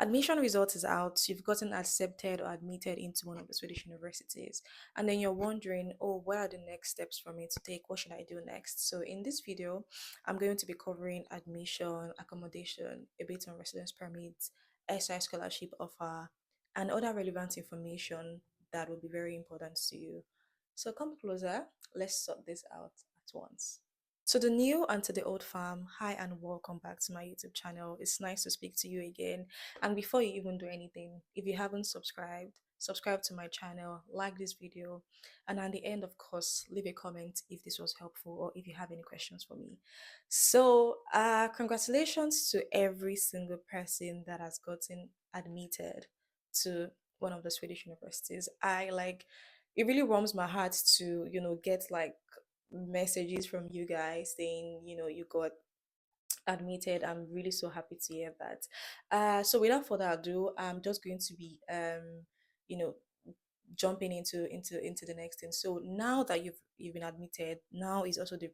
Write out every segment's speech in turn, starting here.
Admission results is out. You've gotten accepted or admitted into one of the Swedish universities, and then you're wondering, oh, what are the next steps for me to take? What should I do next? So in this video, I'm going to be covering admission, accommodation, a bit on residence permits, SI scholarship offer, and other relevant information that will be very important to you. So come closer. Let's sort this out at once. To the new and to the old fam, hi and welcome back to my YouTube channel. It's nice to speak to you again. And before you even do anything, if you haven't subscribed, subscribe to my channel, like this video, and at the end, of course, leave a comment if this was helpful or if you have any questions for me. So, congratulations to every single person that has gotten admitted to one of the Swedish universities. It really warms my heart to, get like messages from you guys saying, you got admitted. I'm really so happy to hear that. So without further ado, I'm just going to be you know jumping into the next thing. So now that you've been admitted, now is also the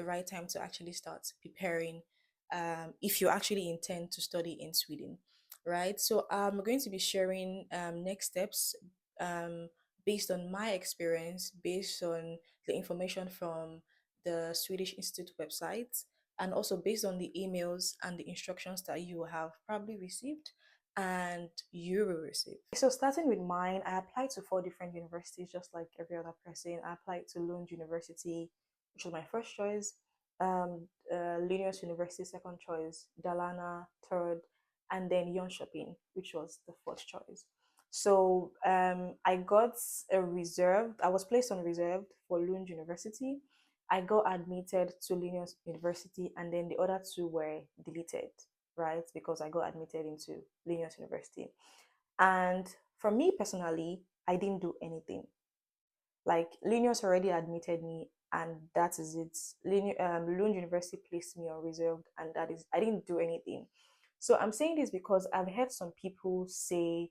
right time to actually start preparing if you actually intend to study in Sweden, right? So I'm going to be sharing next steps um based on my experience, based on the information from the Swedish Institute website, and also based on the emails and the instructions that you have probably received and you will receive. So starting with mine, I applied to 4 different universities just like every other person. I applied to Lund University, which was my first choice, Linnaeus University second choice, Dalarna third, and then Jönköping, which was the fourth choice. So I got a reserved. I was placed on reserved for Lund University. I got admitted to Linnaeus University, and then the other two were deleted, right? Because I got admitted into Linnaeus University. And for me personally, I didn't do anything. Like Linnaeus already admitted me, and that is it. Lund University placed me on reserved, and that is, I didn't do anything. So I'm saying this because I've heard some people say,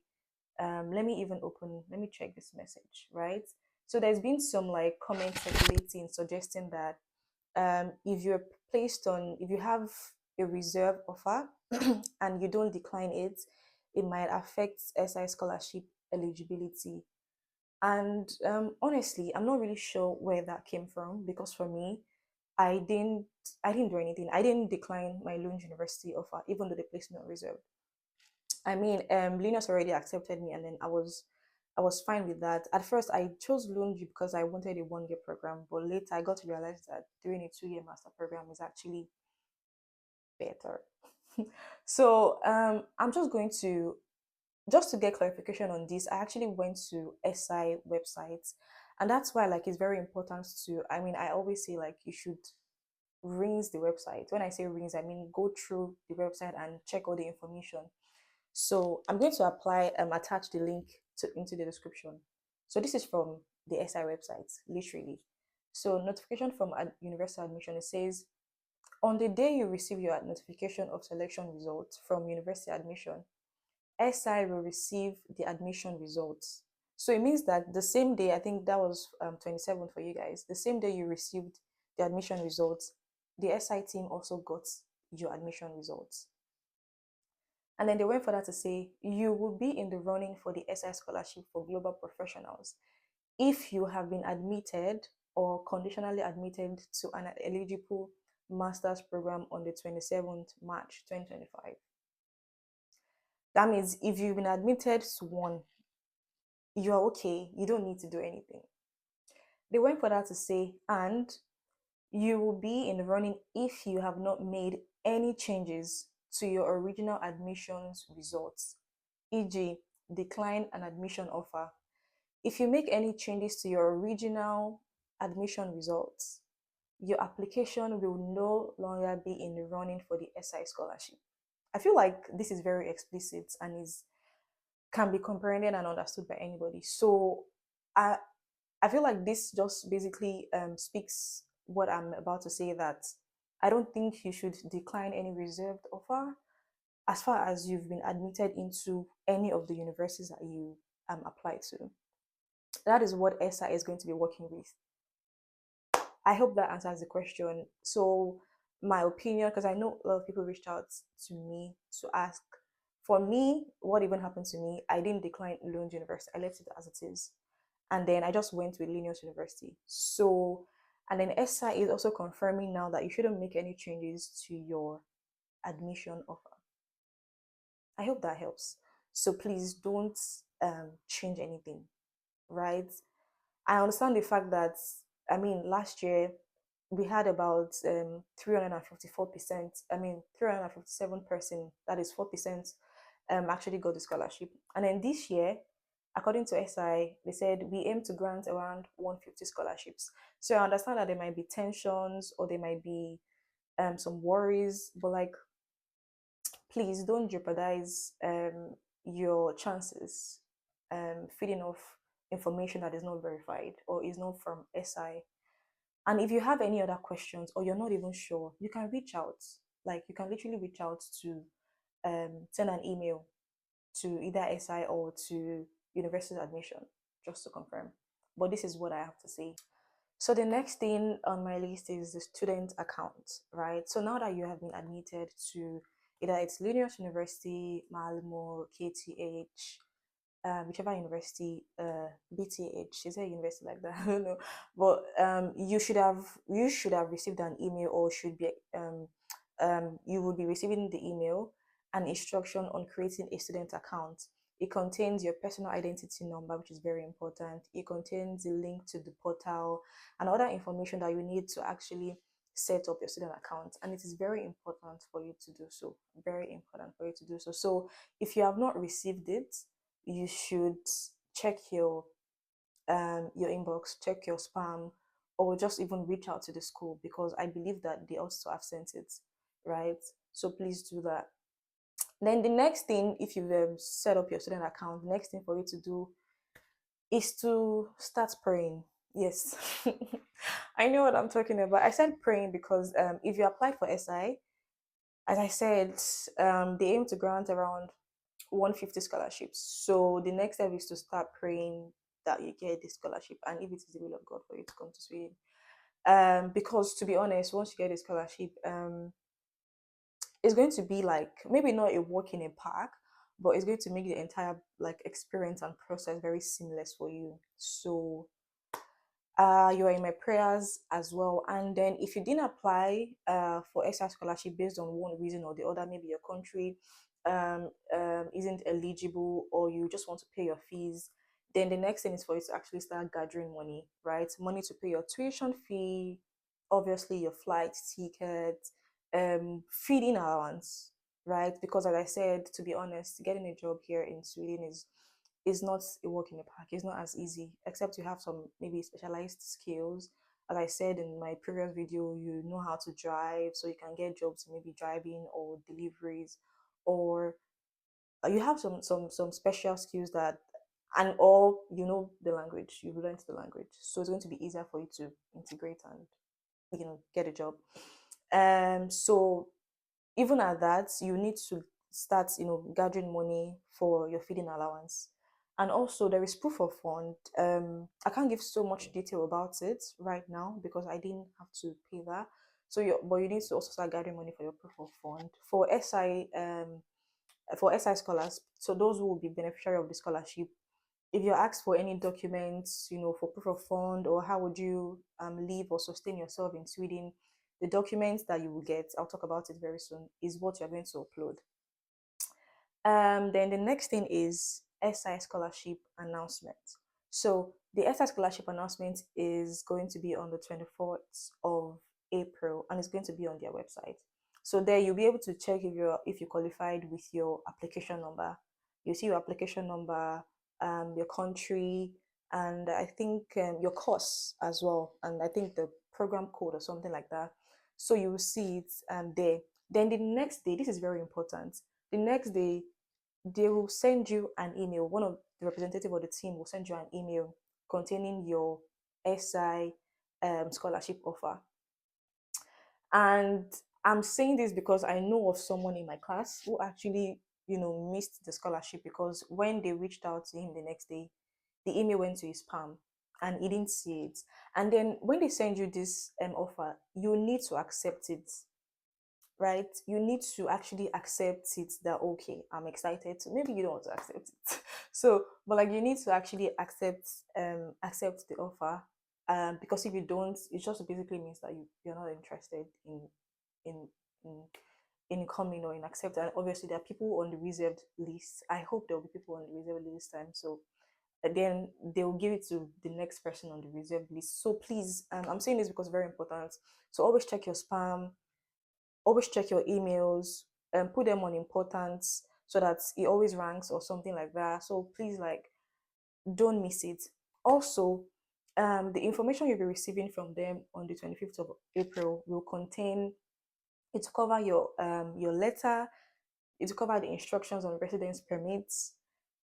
let me check this message, right? So there's been some like comments circulating suggesting that if you have a reserve offer and you don't decline it, it might affect SI scholarship eligibility. And honestly, I'm not really sure where that came from, because for me, I didn't I didn't do anything. I didn't decline my Lund University offer, even though they placed me on reserve. I mean, Linus already accepted me, and then I was fine with that. At first, I chose Lund because I wanted a 1 year program, but later I got to realize that doing a 2 year master program is actually better. So I'm just to get clarification on this. I actually went to SI websites, and that's why like it's very important to. I mean, I always say like you should rinse the website. When I say rinse, I mean go through the website and check all the information. So I'm going to attach the link into the description. So this is from the SI website, literally. So notification from university admission, it says, on the day you receive your notification of selection results from university admission, SI will receive the admission results. So it means that the same day, I think that was 27 for you guys, the same day you received the admission results, the SI team also got your admission results. And then they went further to say, you will be in the running for the SI scholarship for global professionals if you have been admitted or conditionally admitted to an eligible master's program on the 27th March 2025. That means if you've been admitted to one, you're okay. You don't need to do anything. They went further to say, and you will be in the running if you have not made any changes to your original admissions results, e.g., decline an admission offer. If you make any changes to your original admission results, your application will no longer be in the running for the SI scholarship. I feel like this is very explicit and can be comprehended and understood by anybody. So I feel like this just basically speaks what I'm about to say, that I don't think you should decline any reserved offer as far as you've been admitted into any of the universities that you apply to. That is what SI is going to be working with. I hope that answers the question. So my opinion, because I know a lot of people reached out to me to ask For me, what even happened to me, I didn't decline Lund University. I left it as it is. And then I just went with Linus University. So, and then SI is also confirming now that you shouldn't make any changes to your admission offer. I hope that helps. So please don't change anything, right? I understand the fact that, I mean, last year we had about 354%, I mean, 357%, that is 4%, actually got the scholarship. And then this year, according to SI, they said we aim to grant around 150 scholarships. So I understand that there might be tensions or there might be some worries, but like, please don't jeopardize your chances feeding off information that is not verified or is not from SI. And if you have any other questions or you're not even sure, you can reach out. Like you can literally reach out to send an email to either SI or to University Admission just to confirm. But this is what I have to say. So the next thing on my list is the student account, right? So now that you have been admitted to either it's Linus University, Malmo, KTH, whichever university, BTH, is there a university like that? I don't know, but you should have received an email or should be you will be receiving the email and instruction on creating a student account. It contains your personal identity number, which is very important. It contains the link to the portal and other information that you need to actually set up your student account. And it is very important for you to do so. Very important for you to do so. So if you have not received it, you should check your inbox, check your spam, or just even reach out to the school because I believe that they also have sent it, right? So please do that. Then the next thing, if you've set up your student account, the next thing for you to do is to start praying. Yes, I know what I'm talking about. I said praying because if you applied for SI, as I said, they aim to grant around 150 scholarships. So the next step is to start praying that you get the scholarship, and if it is the will of God for you to come to Sweden. Because to be honest, once you get a scholarship, it's going to be like maybe not a walk in a park, but it's going to make the entire like experience and process very seamless for you. So you are in my prayers as well. And then if you didn't apply for extra scholarship based on one reason or the other, maybe your country isn't eligible or you just want to pay your fees, then the next thing is for you to actually start gathering money, right? Money to pay your tuition fee, obviously your flight ticket, feeding allowance, right? Because as I said, to be honest, getting a job here in Sweden is not a walk in the park. It's not as easy, except you have some maybe specialized skills. As I said in my previous video, you know how to drive, so you can get jobs maybe driving or deliveries, or you have some special skills that, and or you know the language, you've learned the language, so it's going to be easier for you to integrate and get a job. So even at that, you need to start, gathering money for your feeding allowance. And also, there is proof of fund. I can't give so much detail about it right now because I didn't have to pay that. But you need to also start gathering money for your proof of fund for SI scholars. So those who will be beneficiary of the scholarship, if you're asked for any documents, for proof of fund or how would you live or sustain yourself in Sweden, the documents that you will get, I'll talk about it very soon, is what you're going to upload. Then the next thing is SI scholarship announcement. So the SI scholarship announcement is going to be on the 24th of April and it's going to be on their website. So there you'll be able to check if you qualified with your application number. You see your application number, your country, and I think your course as well, and I think the program code or something like that. So you will see it there. Then the next day, this is very important. The next day, they will send you an email. One of the representative of the team will send you an email containing your SI scholarship offer. And I'm saying this because I know of someone in my class who actually, missed the scholarship because when they reached out to him the next day, the email went to his spam and he didn't see it. And then when they send you this offer, you need to accept it. right? You need to actually accept it that okay, I'm excited. So maybe you don't want to accept it. So, but like you need to actually accept the offer. Because if you don't, it just basically means that you're not interested in in in coming or in accepting. And obviously there are people on the reserved list. I hope there will be people on the reserved list time. So then they will give it to the next person on the reserved list. So please, I'm saying this because it's very important. So always check your spam, always check your emails, and put them on importance so that it always ranks or something like that. So please, like, don't miss it. Also, the information you'll be receiving from them on the 25th of April will contain it to cover your letter, it will cover the instructions on residence permits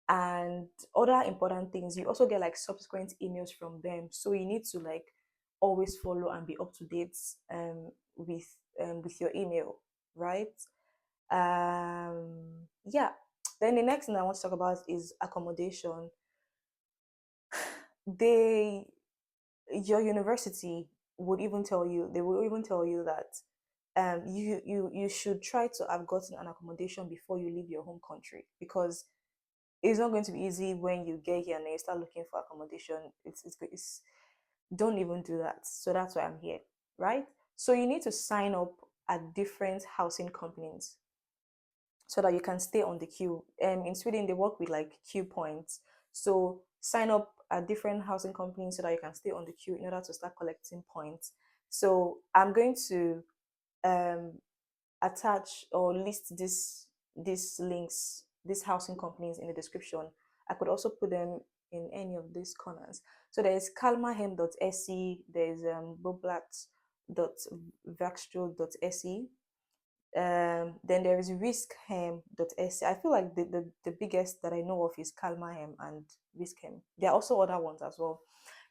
and other important things. You also get like subsequent emails from them, so you need to like always follow and be up to date with with your email, right? Yeah. Then the next thing I want to talk about is accommodation. They Your university would even tell you, they will even tell you that you should try to have gotten an accommodation before you leave your home country, because it's not going to be easy when you get here and then you start looking for accommodation. It's don't even do that. So that's why I'm here, right? So you need to sign up at different housing companies so that you can stay on the queue. In Sweden, they work with like queue points. So sign up at different housing companies so that you can stay on the queue in order to start collecting points. So I'm going to um, attach or list these links, these housing companies in the description. I could also put them in any of these corners. So there's kalmarhem.se, there's boblat.verkstro.se, then there is riskhem.se. I feel like the biggest that I know of is Calmahem and Riskhem. There are also other ones as well,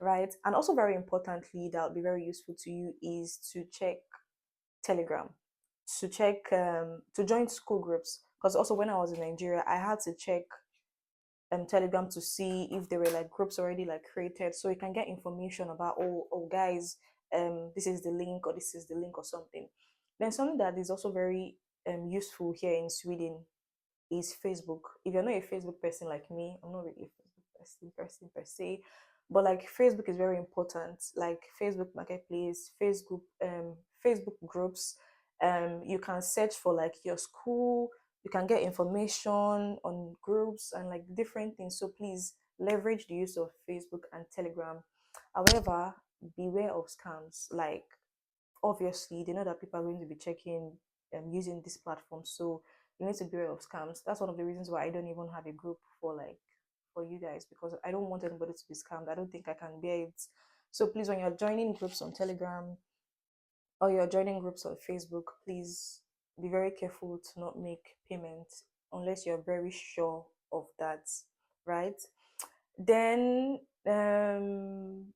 right? And also very importantly, that will be very useful to you is to check Telegram, to check to join school groups. Because also when I was in Nigeria, I had to check Telegram to see if there were like groups already like created, so you can get information about oh guys, this is the link or this is the link or something. Then something that is also very useful here in Sweden is Facebook. If you're not a Facebook person like me, I'm not really a Facebook person per se, but like Facebook is very important. Like Facebook Marketplace, Facebook groups. You can search for like your school. You can get information on groups and like different things. So please leverage the use of Facebook and Telegram. However, beware of scams. Like obviously they know that people are going to be checking using this platform, so you need to be aware of scams. That's one of the reasons why I don't even have a group for like for you guys, because I don't want anybody to be scammed. I don't think I can bear it. So please, when you're joining groups on Telegram or you're joining groups on Facebook, please be very careful to not make payments unless you're very sure of that, right? then um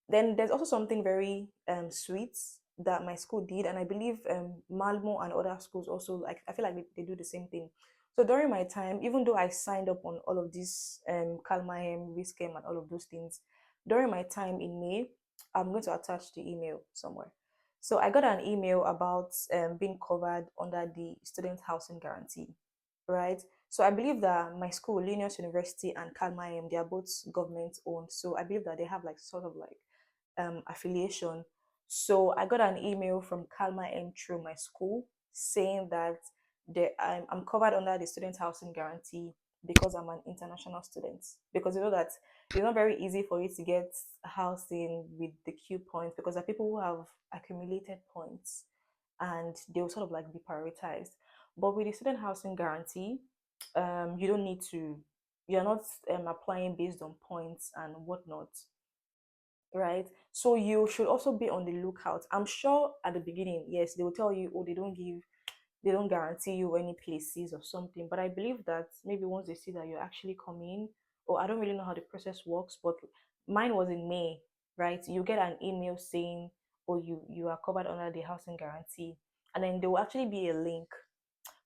then there's also something very sweet that my school did, and I believe Malmo and other schools also, like I feel like they do the same thing. So during my time, even though I signed up on all of these Calmahem, Riskem, and all of those things, during my time in May, I'm going to attach the email somewhere. So I got an email about being covered under the student housing guarantee, right? So I believe that my school, Linus University and Calmahem, they are both government owned. So I believe that they have like sort of like affiliation. So I got an email from Kalma M through my school saying that I'm covered under the student housing guarantee because I'm an international student. Because you know that it's not very easy for you to get housing with the Q points, because there are people who have accumulated points and they will sort of like be prioritized. But with the student housing guarantee, you don't need to, you're not applying based on points and whatnot, right? So you should also be on the lookout. I'm sure at the beginning, yes, they will tell you, oh, they don't guarantee you any places or something. But I believe that maybe once they see that you're actually coming, or I don't really know how the process works, but mine was in May, right? You get an email saying, oh, you are covered under the housing guarantee, and then there will actually be a link.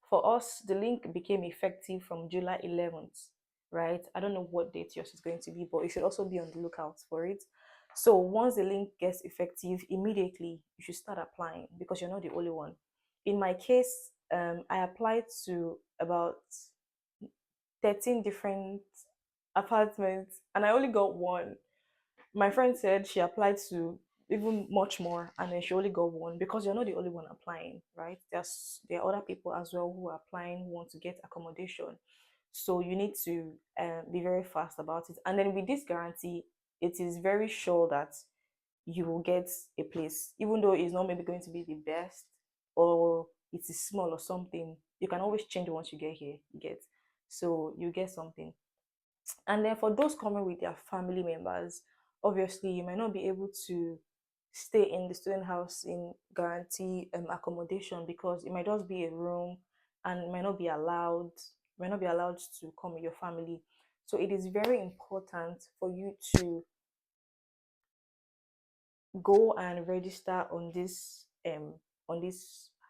For us, the link became effective from July 11th, right? I don't know what date yours is going to be, but you should also be on the lookout for it. So once the link gets effective, immediately you should start applying, because you're not the only one. in my case, I applied to about 13 different apartments and I only got one. My friend said she applied to even much more and then she only got one because you're not the only one applying, right? There are other people as well who are applying who want to get accommodation. So you need to be very fast about it. And then with this guarantee, it is very sure that you will get a place, even though it's not maybe going to be the best or it is small or something. You can always change once you get here. You get so you get something. And then for those coming with their family members, obviously you might not be able to stay in the student house in guarantee accommodation because it might just be a room and it might not be allowed to come with your family. So it is very important for you to go and register on this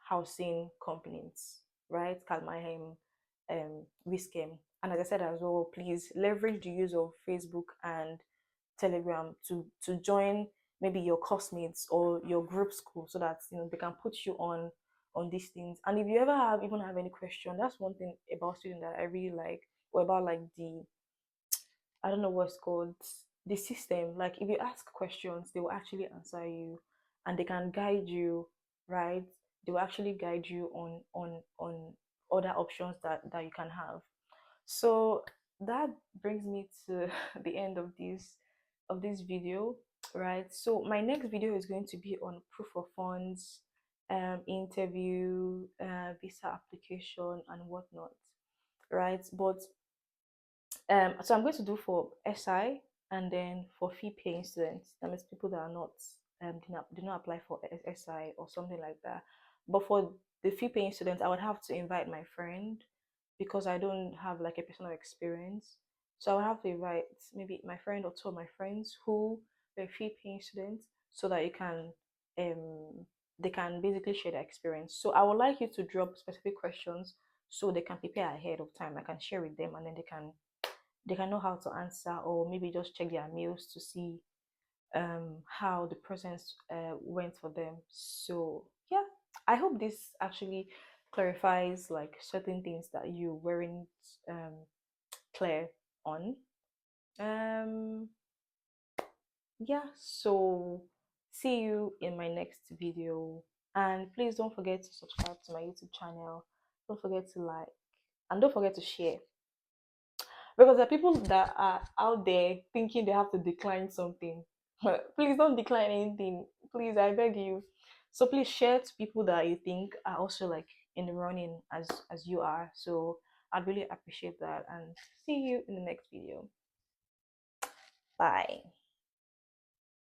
housing companies, right? Kalmahem, Wiskem. And as I said as well, please leverage the use of Facebook and Telegram to join maybe your classmates or your group school so that they can put you on these things. And if you ever even have any question, that's one thing about student that I really like, or about like the I don't know what's called the system. Like if you ask questions, they will actually answer you, and they can guide you, right? They will actually guide you on other options that you can have. So that brings me to the end of this video, right? So my next video is going to be on proof of funds, interview, visa application, and whatnot, right? But so I'm going to do for SI and then for fee paying students. That means people that are not did not apply for SI or something like that. But for the fee paying students, I would have to invite my friend because I don't have like a personal experience. So I would have to invite maybe my friend or two of my friends who were fee paying students so that you can they can basically share their experience. So I would like you to drop specific questions so they can prepare ahead of time. I can share with them and then they can know how to answer or maybe just check their mails to see how the process went for them. So yeah, I hope this actually clarifies like certain things that you weren't um, clear on. Um, yeah, so see you in my next video, and please don't forget to subscribe to my YouTube channel. Don't forget to like, and don't forget to share because there are people that are out there thinking they have to decline something. Please don't decline anything. Please, I beg you. So please share to people that you think are also like in the running as you are. So I'd really appreciate that and see you in the next video. Bye.